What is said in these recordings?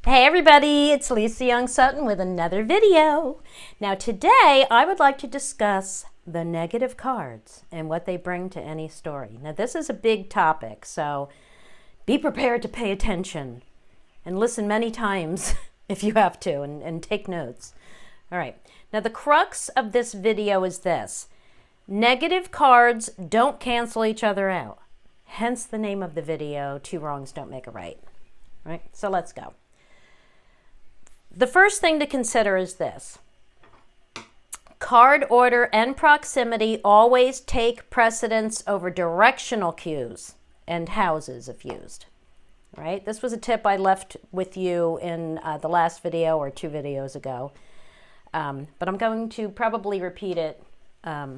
Hey everybody, it's Lisa Young Sutton with another video. Now today I would like to discuss the negative cards and what they bring to any story. Now this is a big topic, so be prepared to pay attention and listen many times if you have to, and take notes. All right, now the crux of this video is this. Negative cards don't cancel each other out. Hence the name of the video, Two Wrongs Don't Make a Right. Right, so let's go. The first thing to consider is this. Card order and proximity always take precedence over directional cues and houses if used. Right? This was a tip I left with you in the last video or 2 videos ago. But I'm going to probably repeat it a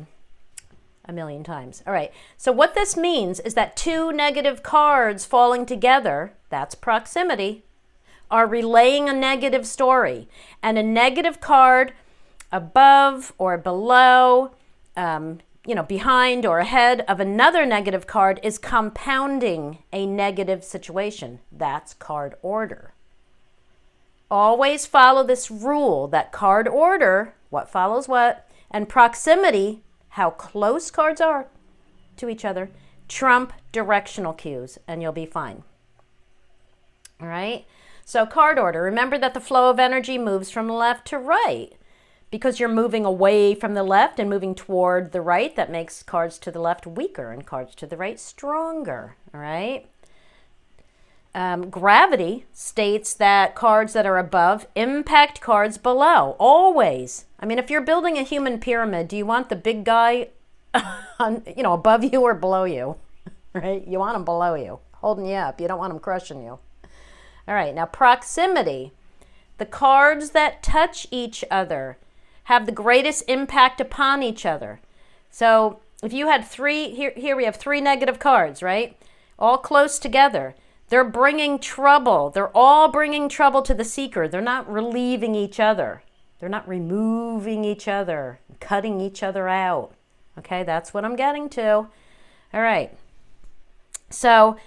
million times. All right. So what this means is that 2 negative cards falling together, that's proximity, are relaying a negative story, and a negative card above or below, behind or ahead of another negative card is compounding a negative situation. That's card order. Always follow this rule that card order, what follows what, and proximity, how close cards are to each other, trump directional cues, and you'll be fine. All right? So card order, remember that the flow of energy moves from left to right. Because you're moving away from the left and moving toward the right, that makes cards to the left weaker and cards to the right stronger, all right? Gravity states that cards that are above impact cards below, always. I mean, if you're building a human pyramid, do you want the big guy above you or below you, right? You want him below you, holding you up. You don't want him crushing you. All right, now proximity. The cards that touch each other have the greatest impact upon each other. So if you had 3, here we have 3 negative cards, right? All close together. They're bringing trouble. They're all bringing trouble to the seeker. They're not relieving each other. They're not removing each other, cutting each other out. Okay, that's what I'm getting to. All right. So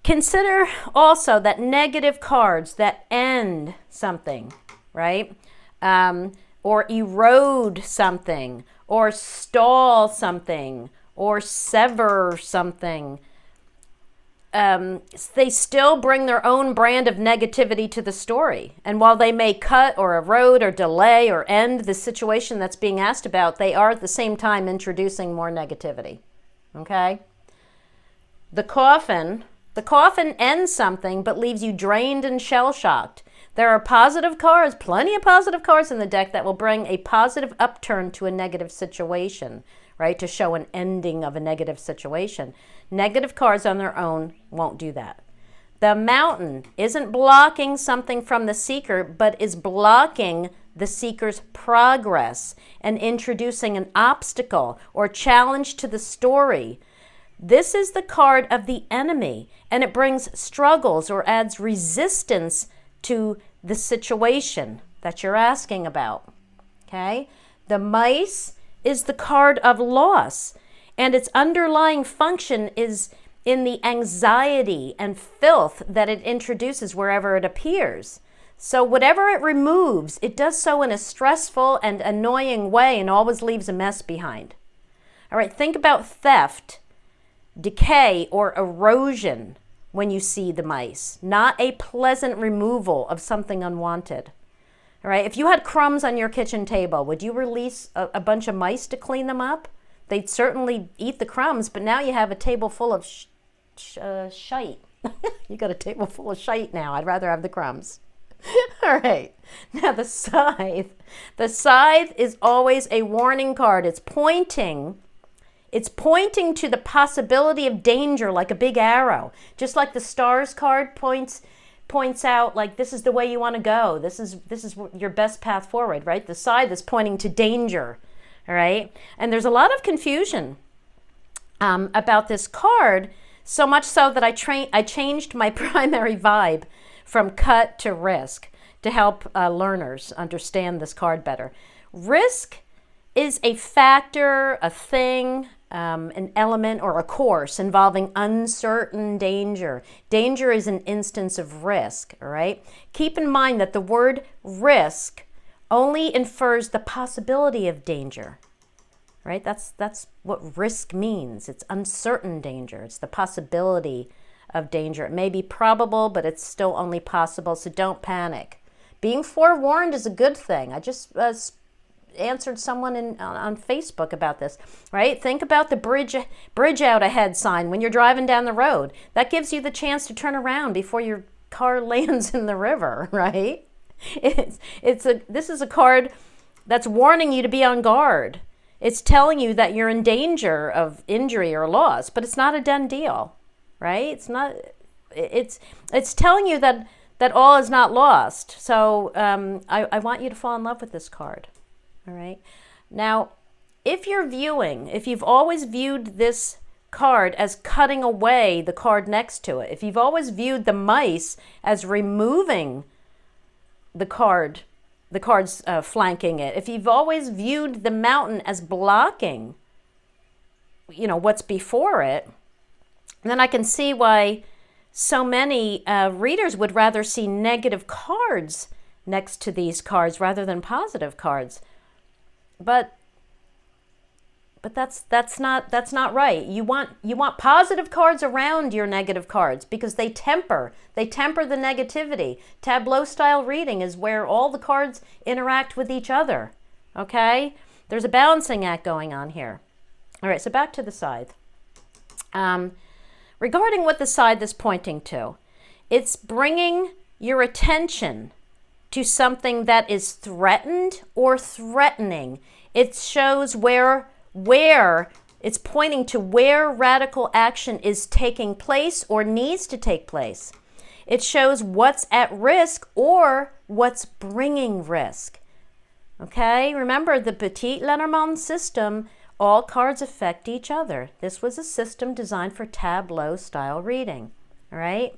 consider also that negative cards that end something, right? Or erode something, or stall something, or sever something. They still bring their own brand of negativity to the story. And while they may cut or erode or delay or end the situation that's being asked about, they are at the same time introducing more negativity. Okay? The coffin ends something but leaves you drained and shell-shocked. There are positive cards, plenty of positive cards in the deck that will bring a positive upturn to a negative situation, right? To show an ending of a negative situation. Negative cards on their own won't do that. The mountain isn't blocking something from the seeker, but is blocking the seeker's progress and introducing an obstacle or challenge to the story. This is the card of the enemy, and it brings struggles or adds resistance to the situation that you're asking about. Okay? The mice is the card of loss, and its underlying function is in the anxiety and filth that it introduces wherever it appears. So whatever it removes, it does so in a stressful and annoying way and always leaves a mess behind. All right, think about theft, decay, or erosion when you see the mice, not a pleasant removal of something unwanted. All right, if you had crumbs on your kitchen table, would you release a bunch of mice to clean them up? They'd certainly eat the crumbs, but now you have a table full of shite. You got a table full of shite now. I'd rather have the crumbs. All right, now the scythe. The scythe is always a warning card. It's pointing to the possibility of danger like a big arrow. Just like the stars card points out like this is the way you want to go. This is your best path forward, right? The scythe is pointing to danger, all right? And there's a lot of confusion about this card, so much so that I changed my primary vibe from cut to risk to help learners understand this card better. Risk is a factor, a thing, an element or a course involving uncertain danger. Danger is an instance of risk, all right? Keep in mind that the word risk only infers the possibility of danger, right? That's what risk means. It's uncertain danger. It's the possibility of danger. It may be probable, but it's still only possible, so don't panic. Being forewarned is a good thing. I just answered someone on Facebook about this, right? Think about the bridge out ahead sign when you're driving down the road. That gives you the chance to turn around before your car lands in the river, right? This is a card that's warning you to be on guard. It's telling you that you're in danger of injury or loss, but it's not a done deal, right? It's telling you that all is not lost. So I want you to fall in love with this card. All right. Now, if you've always viewed this card as cutting away the card next to it, if you've always viewed the mice as removing the cards flanking it, if you've always viewed the mountain as blocking, what's before it, then I can see why so many readers would rather see negative cards next to these cards rather than positive cards. But that's not right. You want positive cards around your negative cards because they temper the negativity. Tableau style reading is where all the cards interact with each other. Okay? There's a balancing act going on here. All right, so back to the scythe. Regarding what the scythe is pointing to, it's bringing your attention to something that is threatened or threatening. It shows where it's pointing to where radical action is taking place or needs to take place. It shows what's at risk or what's bringing risk. Okay, remember the Petit Lenormand system, all cards affect each other. This was a system designed for tableau style reading, all right?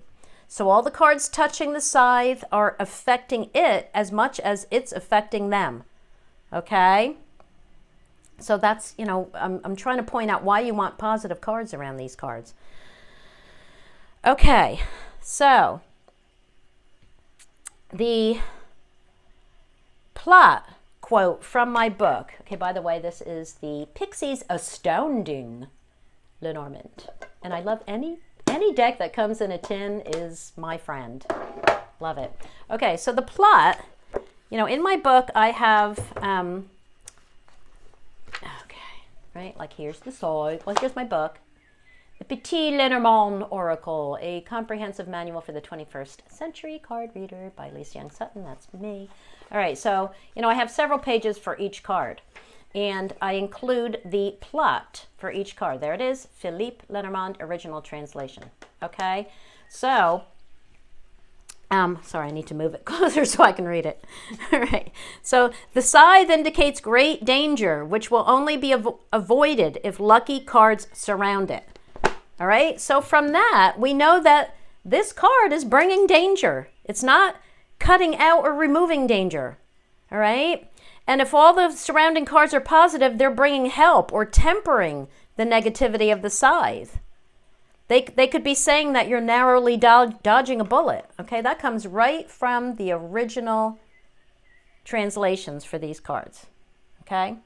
So all the cards touching the scythe are affecting it as much as it's affecting them, okay? So that's, I'm trying to point out why you want positive cards around these cards. Okay, so the plot quote from my book. Okay, by the way, this is the Pixies Astounding Lenormand. And I love any deck that comes in a tin is my friend. Love it. Okay, so the plot, in my book I have, right, like here's the scythe. Well, here's my book. The Petit Lenormand Oracle, a comprehensive manual for the 21st century card reader by Lisa Young Sutton. That's me. All right, so, I have several pages for each card. And I include the plot for each card. There it is, Philippe Lenormand, original translation. Okay, so, sorry, I need to move it closer so I can read it. All right, so the scythe indicates great danger, which will only be avoided if lucky cards surround it. All right, so from that, we know that this card is bringing danger. It's not cutting out or removing danger. All right. And if all the surrounding cards are positive, they're bringing help or tempering the negativity of the scythe. They could be saying that you're narrowly dodging a bullet. Okay, that comes right from the original translations for these cards. Okay,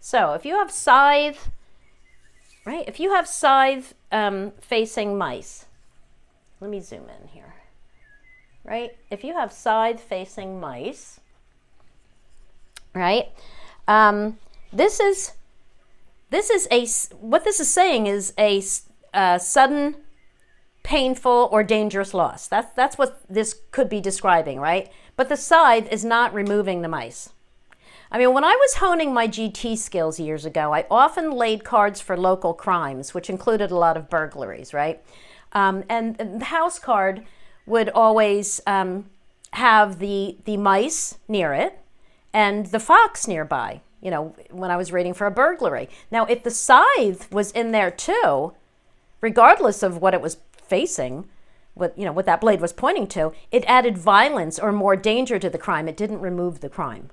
so if you have scythe, right? If you have scythe facing mice, let me zoom in here. Right? If you have scythe facing mice, right? This is what this is saying is a sudden, painful, or dangerous loss. That's what this could be describing, right? But the scythe is not removing the mice. I mean, when I was honing my GT skills years ago, I often laid cards for local crimes, which included a lot of burglaries, right? And the house card would always have the mice near it and the fox nearby, when I was reading for a burglary. Now, if the scythe was in there too, regardless of what it was facing, what that blade was pointing to, it added violence or more danger to the crime. It didn't remove the crime.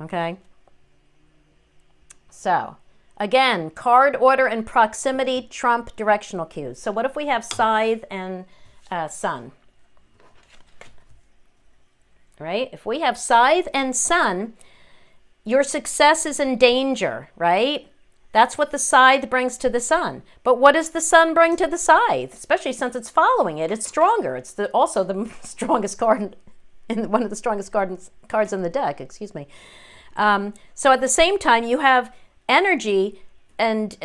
Okay? So, Again, card order and proximity trump directional cues. So what if we have Scythe and Sun? Right? If we have Scythe and Sun, your success is in danger, right? That's what the Scythe brings to the Sun. But what does the Sun bring to the Scythe? Especially since it's following it. It's stronger. It's also the strongest card, one of the strongest cards in the deck, excuse me. So at the same time, you have energy and,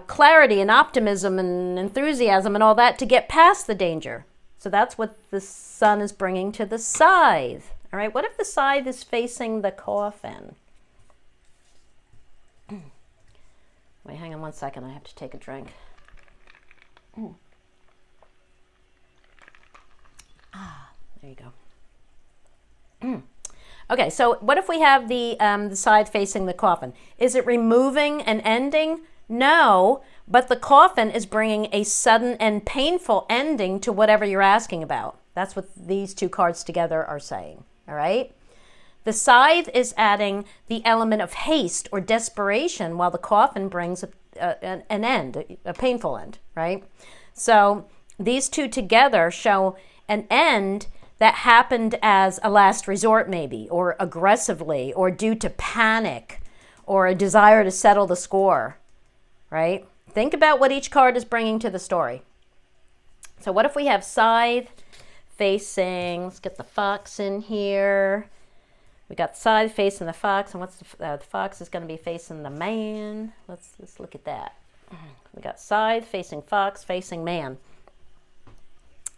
clarity and optimism and enthusiasm and all that to get past the danger. So that's what the Sun is bringing to the Scythe. All right, what if the Scythe is facing the Coffin? Wait, hang on one second. I have to take a drink. There you go. Okay, so what if we have the Scythe facing the Coffin? Is it removing an ending? No, but the Coffin is bringing a sudden and painful ending to whatever you're asking about. That's what these two cards together are saying, all right? The Scythe is adding the element of haste or desperation, while the Coffin brings an end, a painful end, right? So these two together show an end that happened as a last resort maybe, or aggressively, or due to panic, or a desire to settle the score, right? Think about what each card is bringing to the story. So what if we have Scythe facing, let's get the Fox in here. We got Scythe facing the Fox, and what's the Fox is going to be facing the Man. Let's look at that. We got Scythe facing Fox facing Man.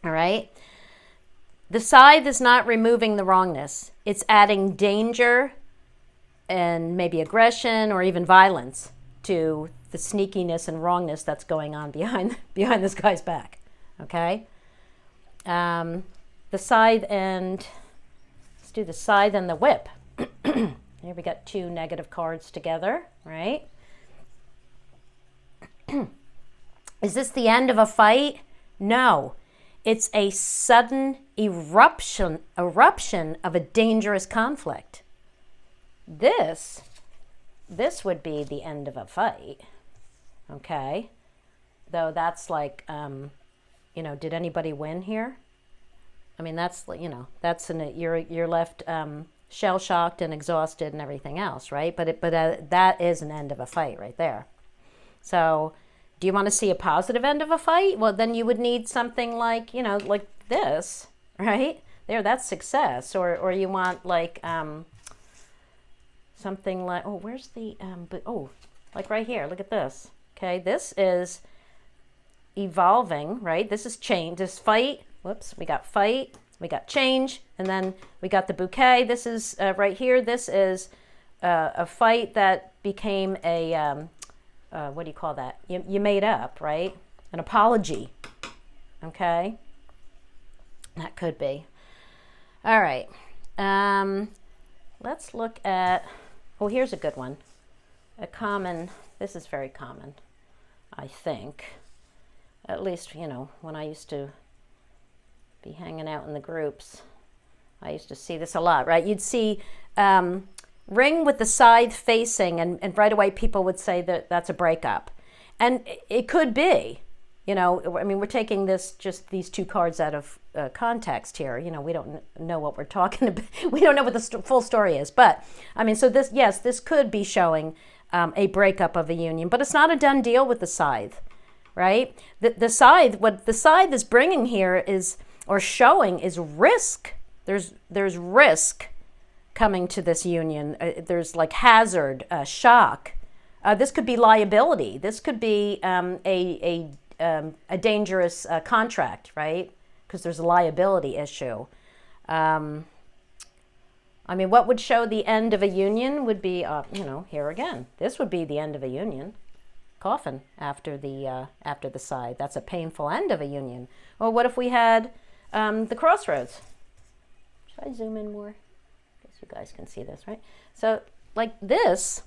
All right. The Scythe is not removing the wrongness. It's adding danger and maybe aggression or even violence to the sneakiness and wrongness that's going on behind this guy's back. Okay. The Scythe and let's do the Scythe and the Whip. Here we got two negative cards together, right? Is this the end of a fight? No. It's a sudden eruption of a dangerous conflict. This would be the end of a fight, okay? Though that's like, did anybody win here? I mean, that's, you're left shell-shocked and exhausted and everything else, right? But that is an end of a fight right there. So do you want to see a positive end of a fight? Well, then you would need something like, like this, right? There, that's success. Or you want like something like, where's the, like right here, look at this. Okay, this is evolving, right? This is change, this fight. Whoops, we got fight, we got change, and then we got the bouquet. This is right here. This is a fight that became a, what do you call that? You made up, right? An apology, okay? That could be. All right. Let's look at, here's a good one. This is very common, I think. At least, when I used to be hanging out in the groups, I used to see this a lot, right? You'd see ring with the Scythe facing, and right away people would say that that's a breakup. And it could be, we're taking just these two cards out of context here. We don't know what we're talking about. We don't know what the full story is. But, so this could be showing a breakup of a union, but it's not a done deal with the Scythe, right? The Scythe, what the Scythe is bringing here is, or showing, is risk. There's risk coming to this union. There's like hazard, shock. This could be liability. This could be a dangerous contract, right? Because there's a liability issue. What would show the end of a union would be, here again. This would be the end of a union. Coffin after the Scythe. That's a painful end of a union. Or what if we had the crossroads? Should I zoom in more? I guess you guys can see this, right? So like this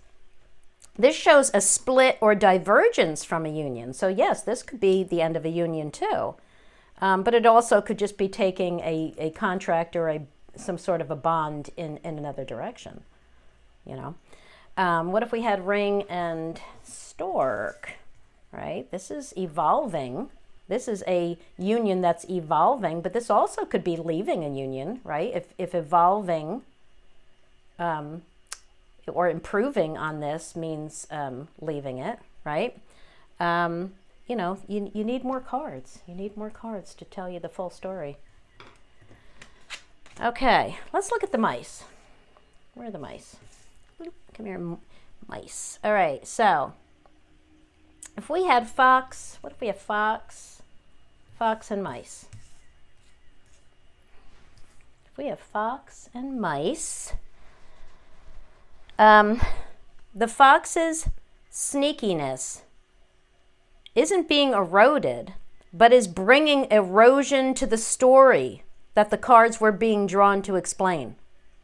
shows a split or divergence from a union. So yes, this could be the end of a union too. But it also could just be taking a contract or some sort of a bond in another direction, What if we had ring and stork, right? This is evolving. This is a union that's evolving, but this also could be leaving a union, right? If evolving or improving on this means leaving it, right? You know, you need more cards. You need more cards to tell you the full story. Okay, let's look at the mice. Where are the mice? Come here, mice. All right, so if we had fox, what if we have fox, fox and mice? If we have fox and mice, the fox's sneakiness isn't being eroded, but is bringing erosion to the story that the cards were being drawn to explain.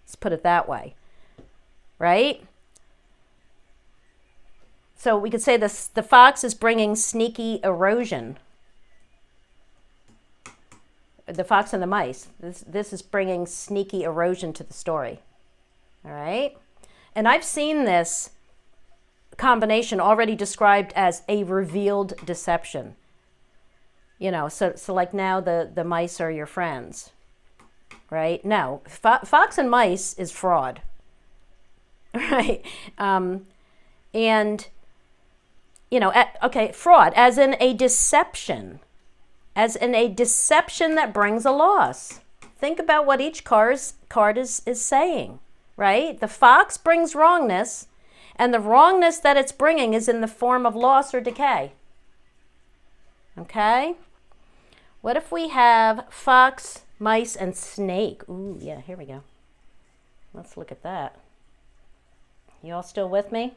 Let's put it that way, right? So we could say this: the fox is bringing sneaky erosion. The fox and the mice. This is bringing sneaky erosion to the story. All right? And I've seen this combination already described as a revealed deception. You know, so like now the mice are your friends, right? No, fox and mice is fraud, right? And, you know, okay, fraud as in a deception, that brings a loss. Think about what each card is saying, right? The fox brings wrongness, and the wrongness that it's bringing is in the form of loss or decay. Okay? What if we have fox, mice, and snake? Ooh, yeah, here we go. Let's look at that. You all still with me?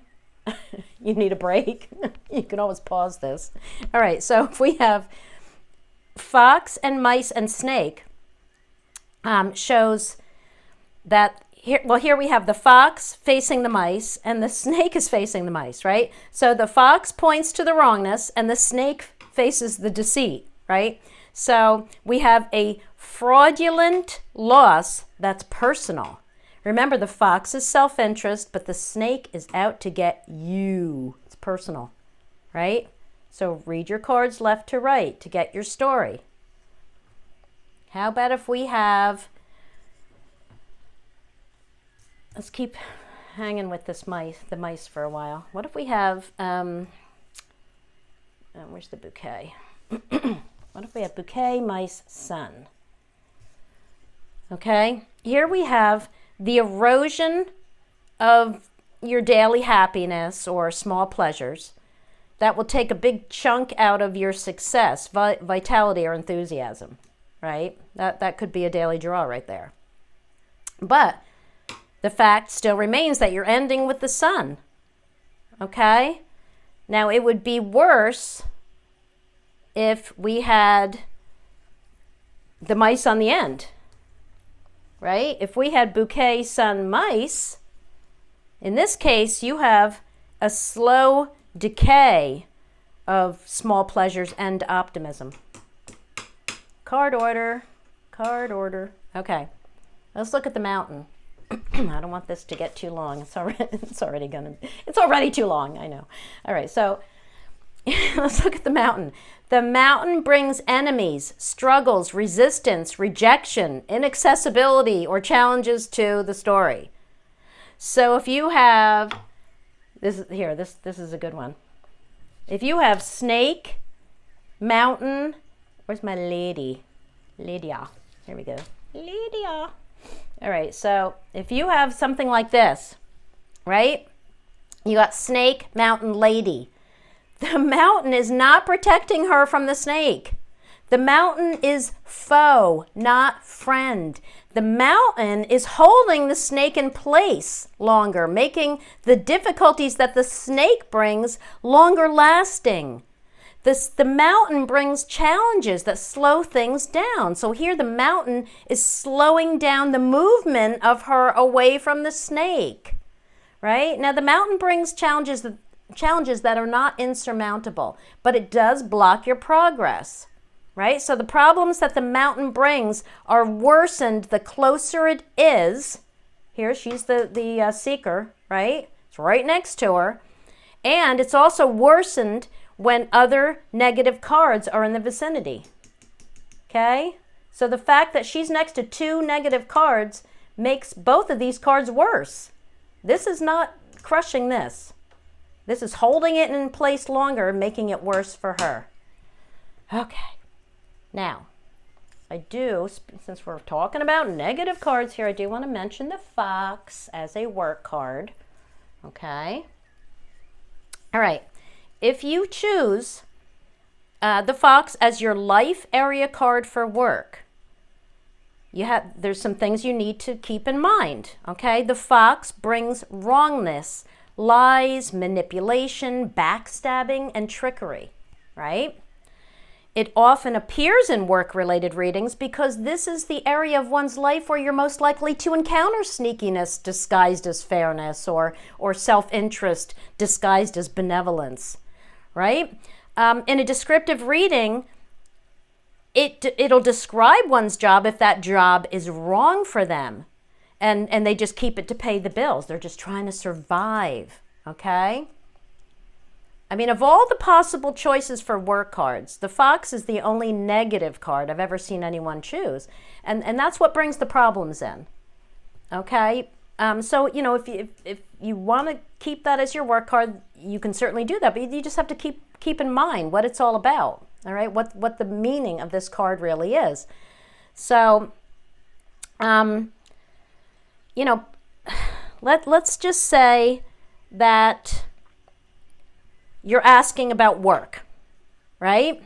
You need a break? You can always pause this. All right, so if we have fox and mice and snake, shows that here we have the fox facing the mice and the snake is facing the mice, right? So the fox points to the wrongness and the snake faces the deceit, right? So we have a fraudulent loss that's personal. Remember, the fox is self-interest, but the snake is out to get you. It's personal, right? So read your cards left to right to get your story. How about if we have, let's keep hanging with the mice for a while. What if we have, where's the bouquet? What if we have bouquet, mice, sun? Okay, here we have the erosion of your daily happiness or small pleasures that will take a big chunk out of your success, vitality, or enthusiasm, right? That could be a daily draw right there. But the fact still remains that you're ending with the sun, okay? Now, it would be worse if we had the mice on the end, right? If we had bouquet, sun, mice, in this case, you have a slow decay of small pleasures and optimism. Card order. Okay, let's look at the mountain. I don't want this to get too long. It's already too long, I know. All right, so let's look at the mountain. The mountain brings enemies, struggles, resistance, rejection, inaccessibility, or challenges to the story. So if you have, this is a good one. If you have snake, mountain, where's my lady? Lydia. Here we go. Lydia. All right, so if you have something like this, right? You got snake, mountain, lady. The mountain is not protecting her from the snake. The mountain is foe, not friend. The mountain is holding the snake in place longer, making the difficulties that the snake brings longer lasting. The mountain brings challenges that slow things down. So here the mountain is slowing down the movement of her away from the snake, right? Now the mountain brings challenges that are not insurmountable, but it does block your progress, right? So the problems that the mountain brings are worsened the closer it is. Here, she's the seeker, right? It's right next to her. And it's also worsened when other negative cards are in the vicinity. Okay? So the fact that she's next to 2 negative cards makes both of these cards worse. This is not crushing this. This is holding it in place longer, making it worse for her. Okay. Now, since we're talking about negative cards here, I do want to mention the Fox as a work card. Okay? All right. If you choose the Fox as your life area card for work, there's some things you need to keep in mind. Okay? The Fox brings wrongness, lies, manipulation, backstabbing, and trickery. Right? It often appears in work-related readings because this is the area of one's life where you're most likely to encounter sneakiness disguised as fairness or self-interest disguised as benevolence, right? In a descriptive reading, it'll describe one's job if that job is wrong for them, and they just keep it to pay the bills. They're just trying to survive, okay? I mean, of all the possible choices for work cards, the Fox is the only negative card I've ever seen anyone choose. And that's what brings the problems in. Okay? So, you know, if you want to keep that as your work card, you can certainly do that. But you just have to keep in mind what it's all about. All right? What the meaning of this card really is. So, you know, let's just say that you're asking about work, right?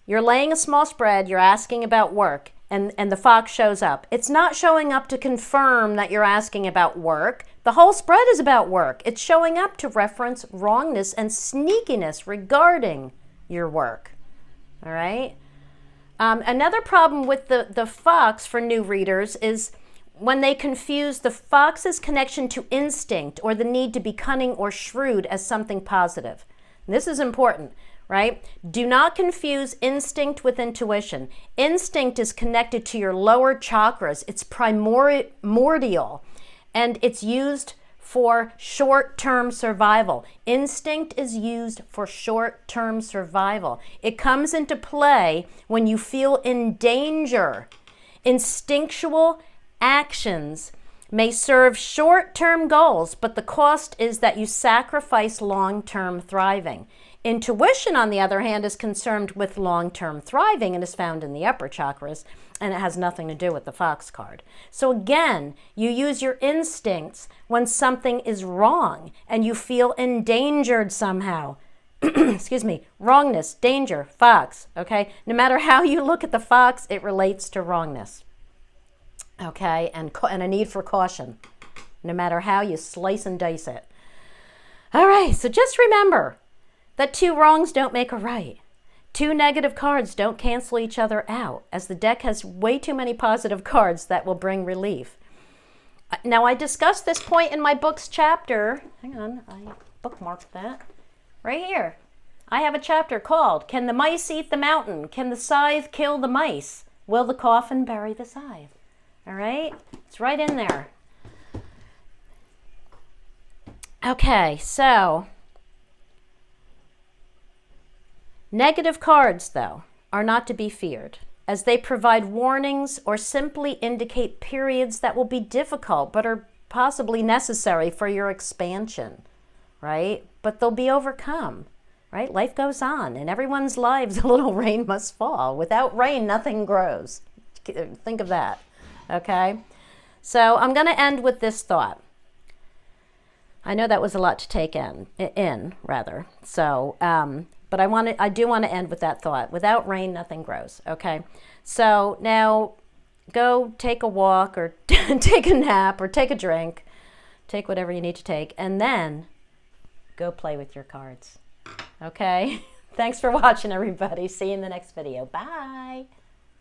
You're laying a small spread, you're asking about work, and the Fox shows up. It's not showing up to confirm that you're asking about work. The whole spread is about work. It's showing up to reference wrongness and sneakiness regarding your work, all right? Another problem with the Fox for new readers is when they confuse the Fox's connection to instinct or the need to be cunning or shrewd as something positive. This is important, right? Do not confuse instinct with intuition. Instinct is connected to your lower chakras. It's primordial, and it's used for short-term survival. Instinct is used for short-term survival. It comes into play when you feel in danger. Instinctual actions may serve short-term goals, but the cost is that you sacrifice long-term thriving. Intuition, on the other hand, is concerned with long-term thriving and is found in the upper chakras, and it has nothing to do with the Fox card. So again, you use your instincts when something is wrong and you feel endangered somehow. Excuse me, wrongness, danger, Fox, okay? No matter how you look at the Fox, it relates to wrongness. Okay, and a need for caution, no matter how you slice and dice it. All right, so just remember that 2 wrongs don't make a right. 2 negative cards don't cancel each other out, as the deck has way too many positive cards that will bring relief. Now, I discussed this point in my book's chapter. Hang on, I bookmarked that. Right here. I have a chapter called, Can the Mice Eat the Mountain? Can the Scythe Kill the Mice? Will the Coffin Bury the Scythe? All right, it's right in there. Okay, so negative cards, though, are not to be feared, as they provide warnings or simply indicate periods that will be difficult but are possibly necessary for your expansion, right? But they'll be overcome, right? Life goes on. In everyone's lives, a little rain must fall. Without rain, nothing grows. Think of that. Okay, so I'm going to end with this thought. I know that was a lot to take in. So, but I do want to end with that thought. Without rain, nothing grows. Okay, so now go take a walk or take a nap or take a drink, take whatever you need to take, and then go play with your cards. Okay, thanks for watching, everybody. See you in the next video. Bye.